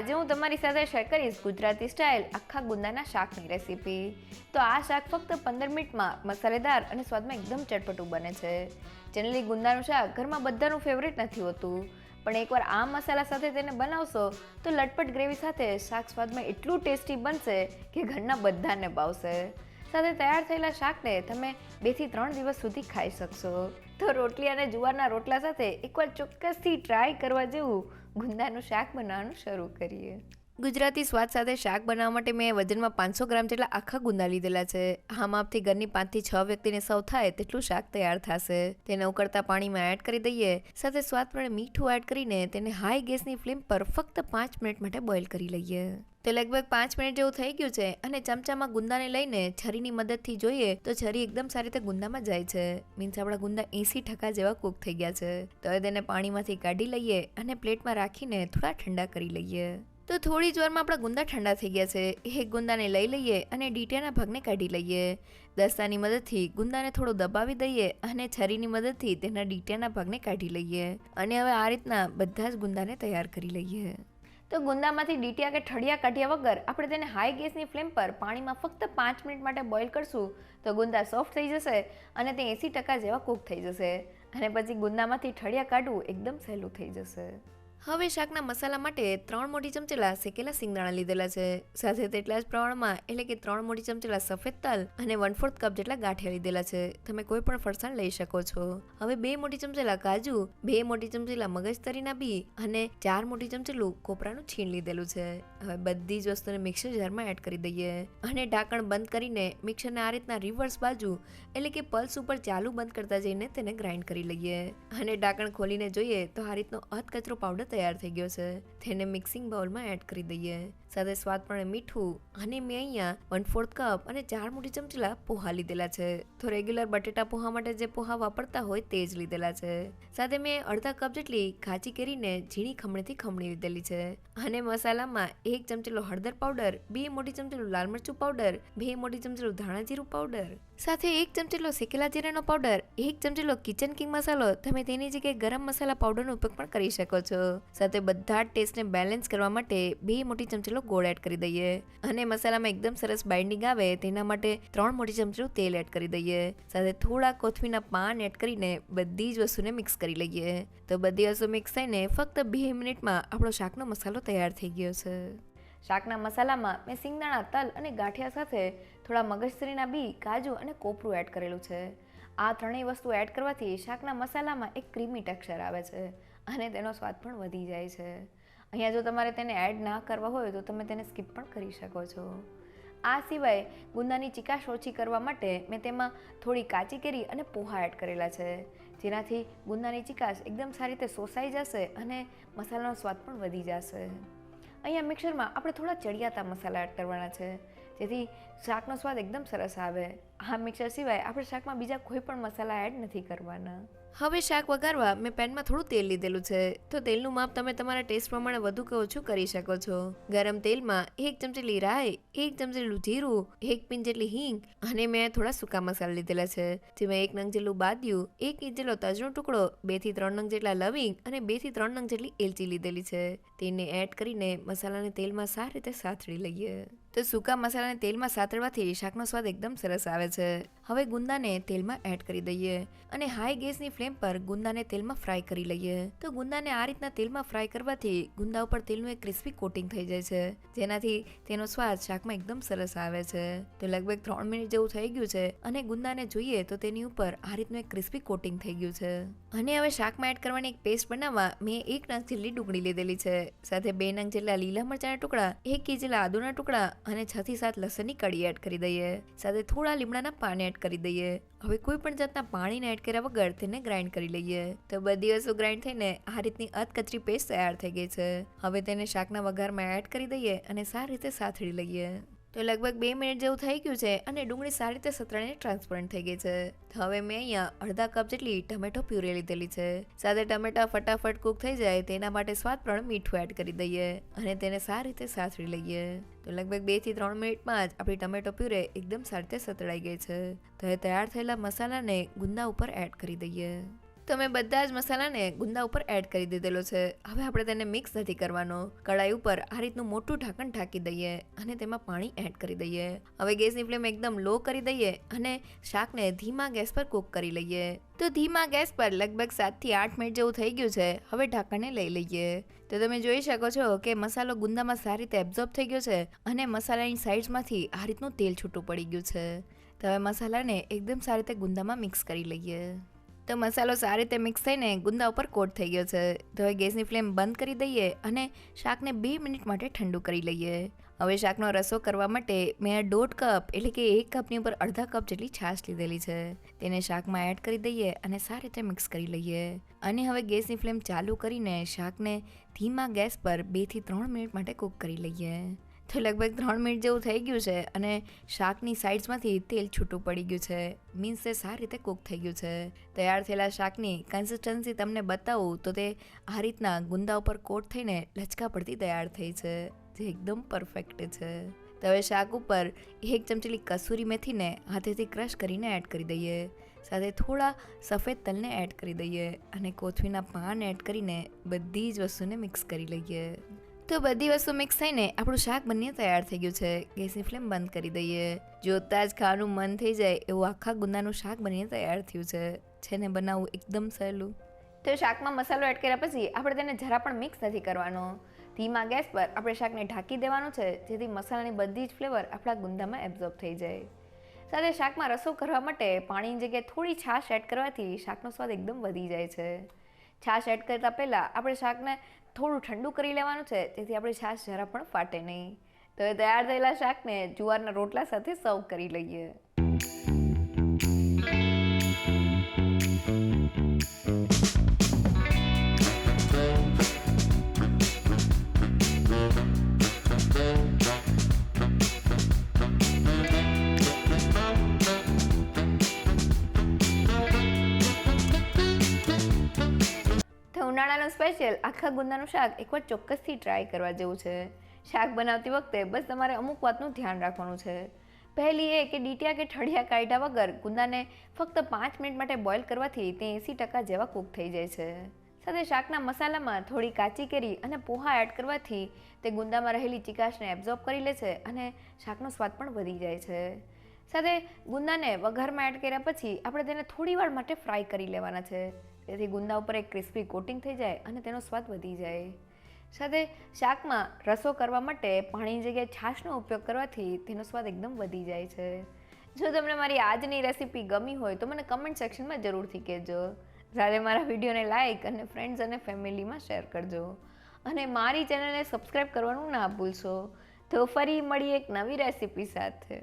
આજે હું તમારી સાથે શેર કરીશ ગુજરાતી સ્ટાઇલ આખા ગુંદાના શાકની રેસીપી. તો આ શાક ફક્ત 15 મિનિટમાં મસાલેદાર અને સ્વાદમાં એકદમ ચટપટું બને છે. જનરલી ગુંદાનું શાક ઘરમાં બધાનું ફેવરિટ નથી હોતું, પણ એકવાર આ મસાલા સાથે તેને બનાવશો તો લટપટ ગ્રેવી સાથે શાક સ્વાદમાં એટલું ટેસ્ટી બનશે કે ઘરના બધાને ભાવશે. સાથે તૈયાર થયેલા શાકને તમે 2 થી 3 દિવસ સુધી ખાઈ શકશો. તો રોટલી અને જુવારના રોટલા સાથે એકવાર ચોક્કસથી ટ્રાય કરવા જેવું ગુંદાનું શાક બનાવવાનું શરૂ કરીએ. ગુજરાતી સ્વાદ સાથે શાક બનાવવા માટે મેં વજનમાં 500 ગ્રામ જેટલા આખા ગુંદા લીધેલા છે. આ માપથી ઘરની 5 થી 6 વ્યક્તિને સર્વ થાય તેટલું શાક તૈયાર થશે. તેને ઉકળતા પાણીમાં એડ કરી દઈએ. સાથે સ્વાદ પ્રમાણે મીઠું એડ કરીને તેને હાઈ ગેસની ફ્લેમ પર ફક્ત 5 મિનિટ માટે બોઇલ કરી લઈએ. તો લગભગ 5 મિનિટ જેવું થઈ ગયું છે અને ચમચામાં ગુંદાને લઈને છરીની મદદથી જોઈએ તો છરી એકદમ સારી રીતે ગુંદામાં જાય છે. મીન્સ આપણા ગુંદા 80% જેવા કૂક થઈ ગયા છે. તો હવે તેને પાણીમાંથી કાઢી લઈએ અને પ્લેટમાં રાખીને થોડા ઠંડા કરી લઈએ. તો થોડી જ વારમાં આપણા ગુંદા ઠંડા થઈ ગયા છે. એક ગુંદાને લઈ લઈએ અને ડીટીયાના ભાગને કાઢી લઈએ. દસ્તાની મદદથી ગુંદાને થોડો દબાવી દઈએ અને છરીની મદદથી તેના ડીટીયાના ભાગને કાઢી લઈએ. અને હવે આ રીતના બધા જ ગુંદાને તૈયાર કરી લઈએ. તો ગુંદામાંથી ડીટીયા કે ઠળિયા કાઢ્યા વગર આપણે તેને હાઈ ગેસની ફ્લેમ પર પાણીમાં ફક્ત 5 મિનિટ માટે બોઇલ કરશું તો ગુંદા સોફ્ટ થઈ જશે અને તે 80% જેવા કૂક થઈ જશે. અને પછી ગુંદામાંથી ઠળિયા કાઢવું એકદમ સહેલું થઈ જશે. હવે શાકના મસાલા માટે 3 મોટી ચમચેલા શેકેલા સિંગદાણા લીધેલા છે. સાથે તેટલા જ પ્રમાણમાં એટલે કે 3 મોટી ચમચેલા સફેદ તલ અને 1/4 કપ જેટલા ગાંઠિયા લીધેલા છે. તમે કોઈ પણ ફરસાણ લઈ શકો છો. હવે 2 મોટી ચમચેલા કાજુ, 2 મોટી ચમચેલા મગજતરીના બી અને 4 મોટી ચમચેલું કોપરાનું છીણ લીધેલું છે. હવે બધી જ વસ્તુને મિક્સર જારમાં એડ કરી દઈએ અને ઢાંકણ બંધ કરીને મિક્સરને આ રીતના રિવર્સ બાજુ એટલે કે પલ્સ ઉપર ચાલુ બંધ કરતા જઈને તેને ગ્રાઇન્ડ કરી લઈએ. અને ઢાંકણ ખોલીને જોઈએ તો આ રીતનો અધકચરો પાવડર તૈયાર થઈ ગયો છે. તેને મિક્સિંગ બાઉલમાં એડ કરી દઈએ. સાથે સ્વાદ પ્રમાણે મીઠું અને મેં અહીંયા 1/4 કપ અને 4 મોટી ચમચેલા પોહા લીધેલા છે. તો રેગ્યુલર બટેટા પોહા માટે જે પોહા વાપરતા હોય તે જ લીધેલા છે. સાથે મેં અડધા કપ જેટલી કાચી કેરીને ઝીણી ખમણીથી ખમણી લીધેલી છે. અને મસાલામાં 1 ચમચેલો હળદર પાવડર, 2 મોટી ચમચેલું લાલ મરચું પાવડર, 2 મોટી ચમચેલું ધાણા જીરું પાવડર, સાથે 1 ચમચેલો શેકેલા જીરાનો પાવડર, 1 ચમચેલો કિચન કિંગ મસાલો, તમે તેની જગ્યાએ ગરમ મસાલા પાવડરનો ઉપયોગ પણ કરી શકો છો. સાથે બધા ટેસ્ટને બેલેન્સ કરવા માટે 2 મોટી ચમચેલો ગોળ એડ કરી દઈએ. અને મસાલામાં એકદમ સરસ બાઇન્ડિંગ આવે તેના માટે 3 મોટી ચમચેલું તેલ એડ કરી દઈએ. સાથે થોડા કોથમીરના પાન એડ કરીને બધી જ વસ્તુને મિક્સ કરી લઈએ. તો બધી વસ્તુ મિક્સ થઈને ફક્ત 2 મિનિટમાં આપણો શાકનો મસાલો તૈયાર થઈ ગયો છે. શાકના મસાલામાં મેં સિંગદાણા, તલ અને ગાંઠિયા સાથે થોડા મગજતરીના બી, કાજુ અને કોપરું એડ કરેલું છે. આ ત્રણેય વસ્તુ એડ કરવાથી શાકના મસાલામાં એક ક્રીમી ટેક્સચર આવે છે અને તેનો સ્વાદ પણ વધી જાય છે. અહીંયા જો તમારે તેને એડ ના કરવા હોય તો તમે તેને સ્કીપ પણ કરી શકો છો. આ સિવાય ગુંદાની ચીકાશ ઓછી કરવા માટે મેં તેમાં થોડી કાચી કેરી અને પોહા એડ કરેલા છે, જેનાથી ગુંદાની ચીકાશ એકદમ સારી રીતે શોષાઈ જશે અને મસાલાનો સ્વાદ પણ વધી જશે. અહીંયા મિક્સરમાં આપણે થોડા ચડિયાતા મસાલા એડ કરવાના છે, જેથી શાકનો સ્વાદ એકદમ સરસ આવે. આ મિક્સર સિવાય આપણે શાકમાં બીજા કોઈ પણ મસાલા એડ નથી કરવાના. હવે શાક વઘારવા મેં પેનમાં થોડું તેલ લીધેલું છે. તો તેલનું માપ તમે તમારા ટેસ્ટ પ્રમાણે વધુ કે ઓછું કરી શકો છો. ગરમ તેલમાં 1 ચમચેલી રાઈ, 1 ચમચેલું જીરું, 1 પિંચ જેટલી હિંગ અને મેં થોડા સૂકા મસાલા લીધેલા છે, જેમાં 1 નંગ જેટલું બાદિયું, 1 ઇંચ જેટલો તજનો ટુકડો, 2 થી 3 નંગ જેટલા લવિંગ અને 2 થી 3 નંગ જેટલી એલચી લીધેલી છે. તેને એડ કરીને મસાલાને તેલમાં સારી રીતે સાતળી લઈએ. તો સૂકા મસાલાને તેલમાં સાતળવાથી શાકનો સ્વાદ એકદમ સરસ આવે છે. હવે ગુંદાને તેલમાં એડ કરી દઈએ અને હાઈ ગેસની ફ્લેમ પર ગુંદાને તેલમાં ફ્રાય કરી લઈએ. તો ગુંદાને આ રીતના તેલમાં ફ્રાય કરવાથી ગુંદા ઉપર તેલનું એક ક્રિસ્પી કોટિંગ થઈ જાય છે, જેનાથી તેનો સ્વાદ શાકમાં એકદમ સરસ આવે છે. તો લગભગ 3 મિનિટ જેવું થઈ ગયું છે અને ગુંદાને જોઈએ તો તેની ઉપર આ રીતનું એક ક્રિસ્પી કોટિંગ થઈ ગયું છે. અને હવે શાકમાં એડ કરવાની એક પેસ્ટ બનાવવા મેં 1 નંગ જેટલી ડુંગળી લીધેલી છે. સાથે 2 નંગ જેટલા લીલા મરચાના ટુકડા, 1 ઇંચ જેટલા આદુના ટુકડા અને 6 થી 7 લસણની કળી એડ કરી દઈએ. સાથે થોડા લીમડાના પાન એડ કરી દઈએ. હવે કોઈ પણ જાતના પાણીને એડ કર્યા વગર તેને ગ્રાઇન્ડ કરી લઈએ. તો બધી વસ્તુ ગ્રાઇન્ડ થઈને આ રીતની અધકચરી પેસ્ટ તૈયાર થઈ ગઈ છે. હવે તેને શાકના વઘારમાં એડ કરી દઈએ અને સારી રીતે સાતળી લઈએ. તો લગભગ 2 મિનિટ જેવું થઈ ગયું છે અને ડુંગળી સારી રીતે સતળાઈને ટ્રાન્સપરન્ટ થઈ ગઈ છે. તો હવે મેં અહીંયા અડધા કપ જેટલી ટમેટો પ્યુરી લીધેલી છે. સાથે ટમેટા ફટાફટ કૂક થઈ જાય તેના માટે સ્વાદ પ્રમાણે મીઠું એડ કરી દઈએ અને તેને સારી રીતે સાતળી લઈએ. તો લગભગ 2 થી 3 મિનિટમાં જ આપણી ટમેટો પ્યુરે એકદમ સારી રીતે સતળાઈ ગઈ છે. તો હવે તૈયાર થયેલા મસાલાને ગુંદા ઉપર એડ કરી દઈએ. તો મેં બધા જ મસાલાને ગુંદા ઉપર એડ કરી દીધેલો છે. હવે આપણે તેને મિક્સ નથી કરવાનો. કડાઈ ઉપર આ રીતનું મોટું ઢાંકણ ઢાંકી દઈએ અને તેમાં પાણી એડ કરી દઈએ. હવે ગેસની ફ્લેમ એકદમ લો કરી દઈએ અને શાકને ધીમા ગેસ પર કૂક કરી લઈએ. તો ધીમા ગેસ પર લગભગ 7 થી 8 મિનિટ જેવું થઈ ગયું છે. હવે ઢાંકણને લઈ લઈએ. તો તમે જોઈ શકો છો કે મસાલો ગુંદામાં સારી રીતે એબ્ઝોર્બ થઈ ગયો છે અને મસાલાની સાઇડ્સમાંથી આ રીતનું તેલ છૂટું પડી ગયું છે. તો હવે મસાલાને એકદમ સારી રીતે ગુંદામાં મિક્સ કરી લઈએ. તો મસાલો સારી રીતે મિક્સ થઈને ગુંદા ઉપર કોટ થઈ ગયો છે. તો હવે ગેસની ફ્લેમ બંધ કરી દઈએ અને શાકને 2 મિનિટ માટે ઠંડુ કરી લઈએ. હવે શાકનો રસો કરવા માટે મેં 1.5 કપ એટલે કે 1 કપની ઉપર અડધા કપ જેટલી છાશ લીધેલી છે. તેને શાકમાં એડ કરી દઈએ અને સારી રીતે મિક્સ કરી લઈએ. અને હવે ગેસની ફ્લેમ ચાલુ કરીને શાકને ધીમા ગેસ પર 2 થી 3 મિનિટ માટે કૂક કરી લઈએ. તો લગભગ 3 મિનિટ જેવું થઈ ગયું છે અને શાકની સાઇડ્સમાંથી તેલ છૂટું પડી ગયું છે. મીન્સ તે સારી રીતે કૂક થઈ ગયું છે. તૈયાર થયેલા શાકની કન્સિસ્ટન્સી તમને બતાવું તો તે આ રીતના ગુંદા ઉપર કોટ થઈને લચકા પડતી તૈયાર થઈ છે, જે એકદમ પરફેક્ટ છે. તો હવે શાક ઉપર 1 ચમચી કસૂરી મેથીને હાથેથી ક્રશ કરીને એડ કરી દઈએ. સાથે થોડા સફેદ તલને એડ કરી દઈએ અને કોથમીરના પાન એડ કરીને બધી જ વસ્તુને મિક્સ કરી લઈએ. તો બધી વસ્તુ મિક્સ થઈને આપણું શાક બનીને તૈયાર થઈ ગયું છે. ગેસની ફ્લેમ બંધ કરી દઈએ. જોતાં જ ખાવાનું મન થઈ જાય એવું આખા ગુંદાનું શાક બનીને તૈયાર થયું છે. ને બનાવવું એકદમ સહેલું. તો શાકમાં મસાલો એડ કર્યા પછી આપણે તેને જરા પણ મિક્સ નથી કરવાનો. ધીમા ગેસ પર આપણે શાકને ઢાંકી દેવાનું છે, જેથી મસાલાની બધી જ ફ્લેવર આપણા ગુંદામાં એબ્ઝોર્બ થઈ જાય. સાથે શાકમાં રસો કરવા માટે પાણીની જગ્યાએ થોડી છાશ એડ કરવાથી શાકનો સ્વાદ એકદમ વધી જાય છે. છાશ એડ કરતાં પહેલાં આપણે શાકને થોડું ઠંડુ કરી લેવાનું છે, જેથી આપણી છાશ જરા પણ ફાટે નહીં. તો એ તૈયાર થયેલા શાકને જુવારના રોટલા સાથે સર્વ કરી લઈએ. ઉનાળાનું સ્પેશિયલ આખા ગુંદાનું શાક એકવાર ચોક્કસથી ટ્રાય કરવા જેવું છે. શાક બનાવતી વખતે બસ તમારે અમુક વાતનું ધ્યાન રાખવાનું છે. પહેલી એ કે ડીટીયા કે ઠળિયા કાઢ્યા વગર ગુંદાને ફક્ત 5 મિનિટ માટે બોઇલ કરવાથી તે 80% જેવા કૂક થઈ જાય છે. સાથે શાકના મસાલામાં થોડી કાચી કેરી અને પોહા એડ કરવાથી તે ગુંદામાં રહેલી ચીકાશને એબ્ઝોર્બ કરી લે છે અને શાકનો સ્વાદ પણ વધી જાય છે. સાથે ગુંદાને વઘારમાં એડ કર્યા પછી આપણે તેને થોડી વાર માટે ફ્રાય કરી લેવાના છે, તેથી ગુંદા ઉપર એક ક્રિસ્પી કોટિંગ થઈ જાય અને તેનો સ્વાદ વધી જાય. સાથે શાકમાં રસો કરવા માટે પાણીની જગ્યાએ છાશનો ઉપયોગ કરવાથી તેનો સ્વાદ એકદમ વધી જાય છે. જો તમને મારી આજની રેસીપી ગમી હોય તો મને કમેન્ટ સેક્શનમાં જરૂરથી કહેજો. સાથે મારા વિડીયોને લાઇક અને ફ્રેન્ડ્સ અને ફેમિલીમાં શેર કરજો અને મારી ચેનલને સબસ્ક્રાઈબ કરવાનું ના ભૂલશો. તો ફરી મળીએ એક નવી રેસીપી સાથે.